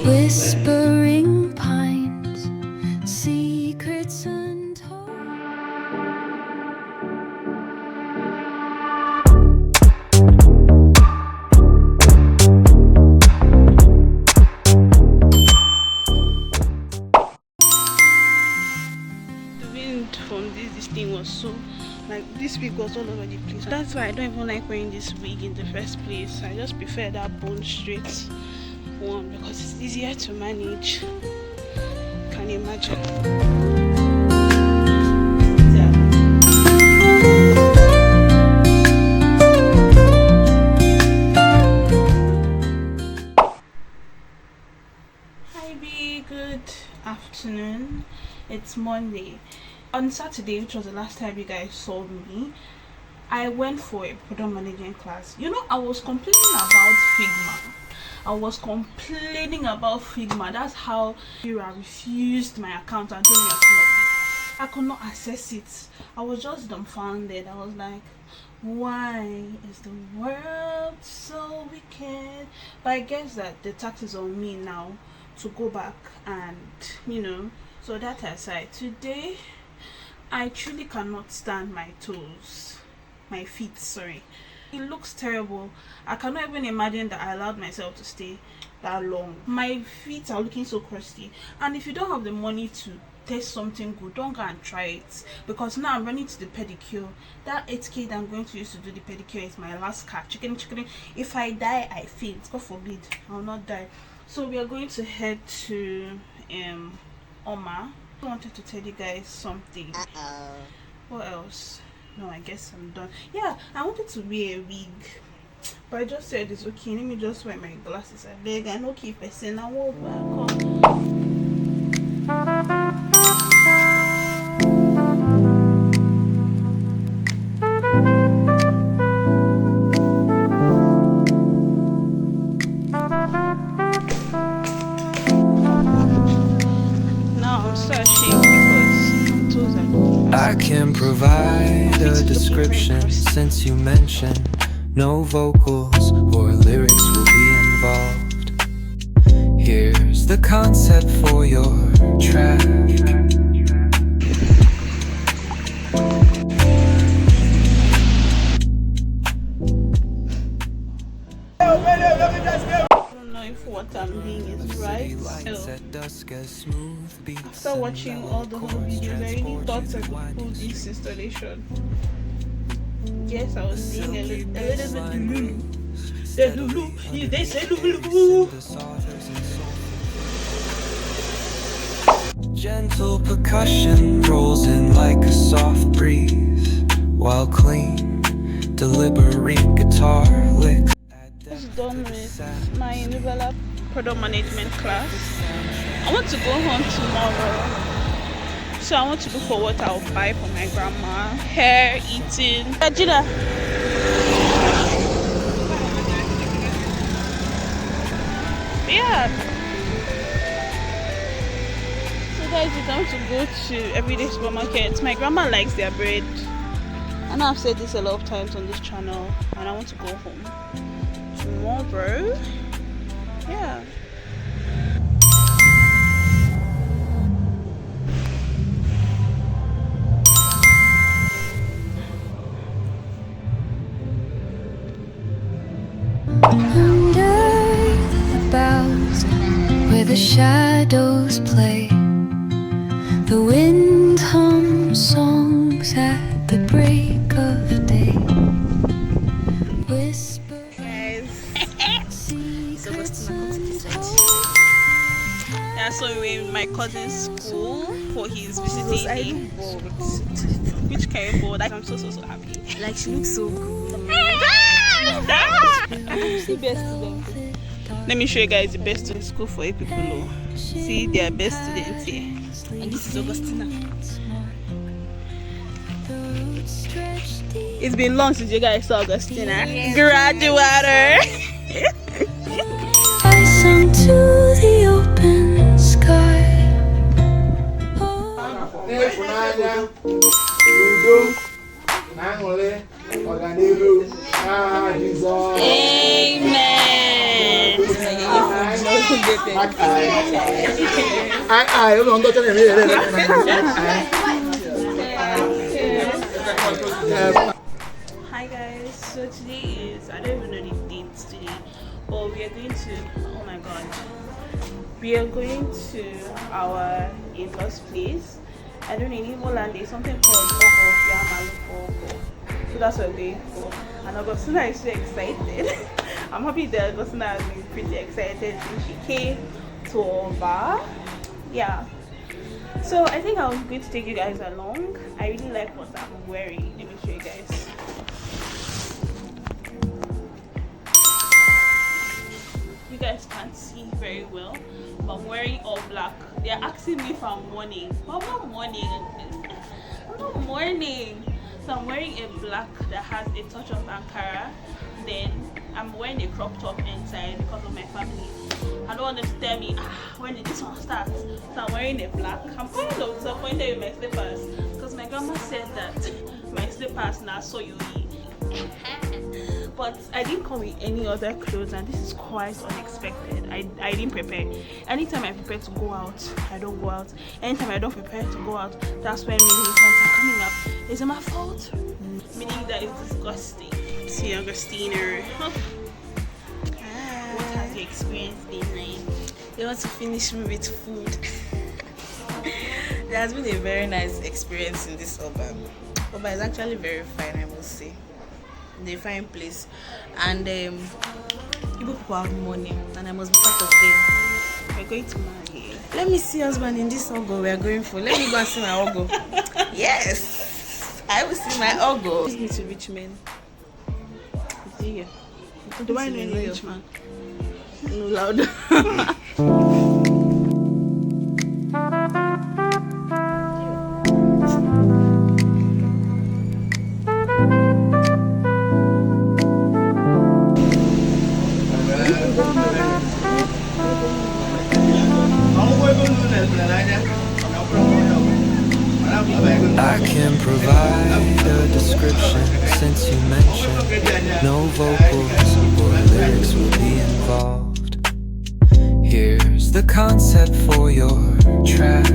Whispering pines, secrets untold. The wind from this thing was so, like, this wig was all over the place. That's why I don't even like wearing this wig in the first place. I just prefer that bone straight one because it's easier to manage. Can you imagine? Hi B, good afternoon. It's Monday. On Saturday, which was the last time you guys saw me, I went for a product management class. You know, I was complaining about Figma. That's how I refused my account and told me I could not access it. I was just dumbfounded. I was like, why is the world so wicked? But I guess that the tax is on me now to go back and, you know. So that aside, today I truly cannot stand my feet, sorry. It looks terrible. I cannot even imagine that I allowed myself to stay that long. My feet are looking so crusty, and if you don't have the money to taste something good, don't go and try it, because now I'm running to the pedicure. That 8K that I'm going to use to do the pedicure is my last car. Chicken. If I die, I faint. God forbid, I'll not die. So we are going to head to Oma. I wanted to tell you guys something. What else? No, I guess I'm done. Yeah, I wanted to wear a wig, but I just said it's okay. Let me just wear my glasses. I beg. I know keep person. I walk back. I can provide a description since you mentioned no vocals or lyrics will be involved. Here's the concept for your track. I don't know if what I'm doing is right. After watching all the whole videos, I really thought I could pull this installation. Yes, I was seeing a little bit Lulu. The Lulu, they say Lulu. Gentle percussion rolls in like a soft breeze, while clean, deliberate guitar licks. Done with my develop product management class. I want to go home tomorrow, so I want to look for what I'll buy for my grandma. Hair, eating. Regina. Yeah. So guys, we're going to go to everyday supermarkets. My grandma likes their bread. I know I've said this a lot of times on this channel, and I want to go home tomorrow. Yeah. Under the boughs where the shadows play, the wind hums songs at the break of day. Whisper secrets untold. Yeah, so we were in my cousin's school for his visiting. Which kind of board? I'm so happy. Like, she looks so good. The best student. Let me show you guys the best student school for 8 people. Know. See, they are best students here. And this is Augustina. It's been long since you guys saw Augustina. Graduator. Eyes onto the open sky. Amen. Hi guys, so today is, I don't even know the date today, but we are going to, oh my god, we are going to our in-laws place. I don't know, in Igbo land there's something called Ogo Yamalu. So that's what we're going for. And Augustina is so excited. I'm happy that Augustina has been pretty excited since she came to Oba. Yeah. So I think I'm going to take you guys along. I really like what I'm wearing. Let me show you guys. You guys can't see very well, but I'm wearing all black. They're asking me if I'm mourning. But I'm not mourning. I'm not mourning. So I'm wearing a black that has a touch of Ankara. Then I'm wearing a crop top inside because of my family. I don't want them to tell me, when did this one start? So I'm wearing a black. I'm kind of disappointed with my slippers because my grandma said that my slippers now so you eat. But I didn't come with any other clothes, and this is quite unexpected. I didn't prepare. Anytime I prepare to go out, I don't go out. Anytime I don't prepare to go out, that's when many events are coming up. Is it my fault? Meaning that it's disgusting. See, Augustina. What has your experience been like? They want to finish me with food. There has been a very nice experience in this Oba. Oba is actually very fine, I must say. It's a fine place. And people who have money, and I must be part of them. We're going to marry. Let me see husband in this Ogo we are going for. Let me go and see my Ogo. Yes! I will see my Ogo. Take me to rich men. Yeah. Do I know any rich man? No, loud. I can provide a description since you mentioned no vocals or lyrics will be involved. Here's the concept for your track.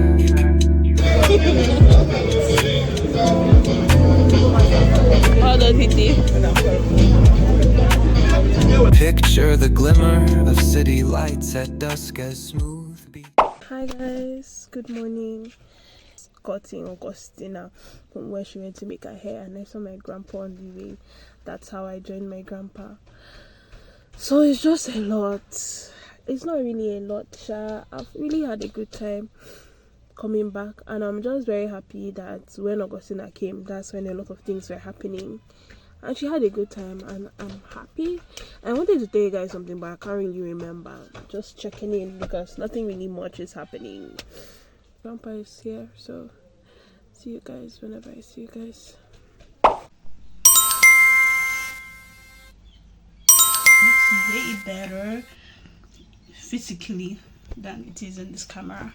How does it do? Picture the glimmer of city lights at dusk as smooth beats. Hi guys, good morning. Cutting Augustina from where she went to make her hair, and I saw my grandpa on the way. That's how I joined my grandpa. So it's just a lot. It's not really a lot, Sha. I've really had a good time coming back, and I'm just very happy that when Augustina came, that's when a lot of things were happening, and she had a good time, and I'm happy. I wanted to tell you guys something, but I can't really remember. Just checking in because nothing really much is happening. Grandpa is here, so see you guys whenever I see you guys. Looks way better physically than it is in this camera.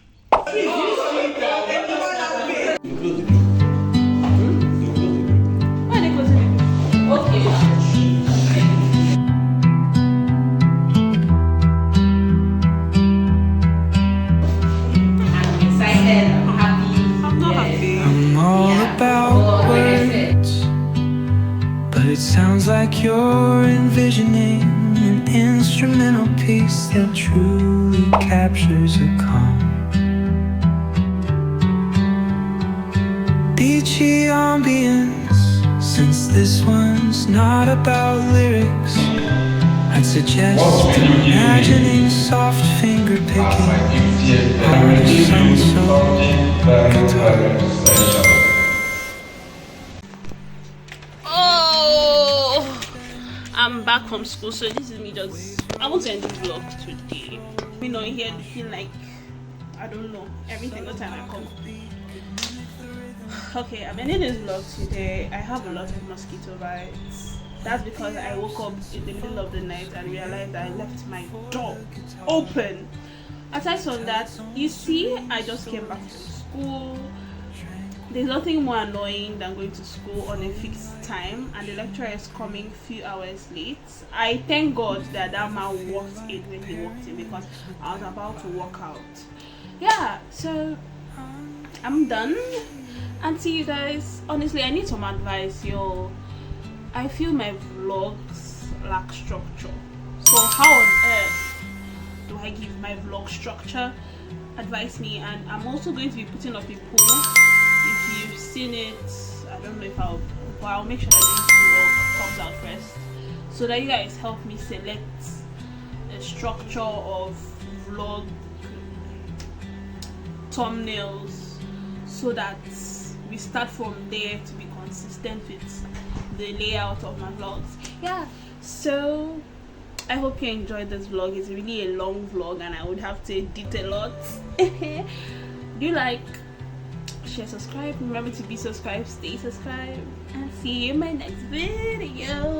It sounds like you're envisioning an instrumental piece that truly captures a calm, beachy ambience. Since this one's not about lyrics, I'd suggest imagining soft finger picking on a sun-soaked guitar. I'm back from school, so this is me just, I want to end this vlog today. You know, here looking like, I don't know, every single time I come. Okay, I'm ending this vlog today. I have a lot of mosquito bites. That's because I woke up in the middle of the night and realized that I left my door open. Aside from that, you see, I just came back from school. there's nothing more annoying than going to school on a fixed time and the lecturer is coming few hours late. I thank God that man walked in when he walked in, because I was about to walk out. Yeah, so I'm done. And see you guys. Honestly, I need some advice, yo. I feel my vlogs lack structure. So how on earth do I give my vlog structure? Advise me. And I'm also going to be putting up a poll. If you've seen it, I don't know if I'll make sure that this vlog comes out first, so that you guys help me select a structure of vlog thumbnails, so that we start from there to be consistent with the layout of my vlogs. Yeah, so I hope you enjoyed this vlog. It's really a long vlog and I would have to edit a lot. Do like, share, subscribe. Remember to be subscribed, stay subscribed, and see you in my next video.